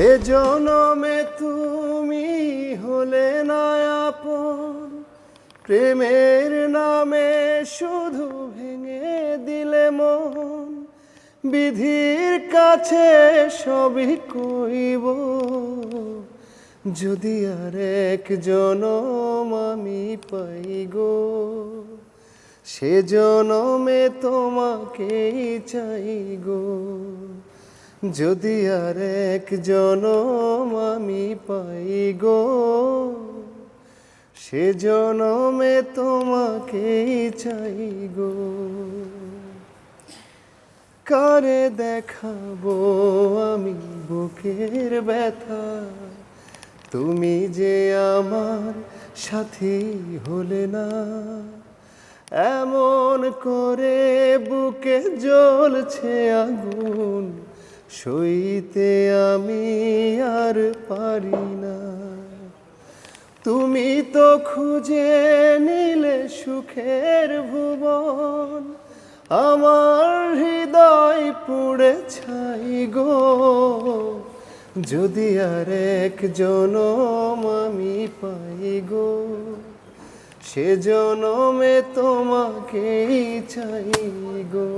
এ জনমে তুমি হলে না আপন, প্রেমের নামে শুধু ভেঙে দিলে মন। বিধির কাছে সবই কইব, যদি আর এক জনম আমি পাই গো, সে জনমে তোমাকেই চাই গো। যদি আর এক জনম আমি পাই গো, সে জনমে তোমাকেই চাই গো। কারে দেখাবো আমি বুকের ব্যথা, তুমি যে আমার সাথী হলে না। এমন করে বুকে জ্বলছে আগুন, সইতে আমি আর পারি না। তুমি তো খুঁজে নিলে সুখের ভুবন, আমার হৃদয় পুড়ে ছাই গো। যদি আর এক জনম আমি পাই গো, সে জনমে তোমাকেই চাই গো।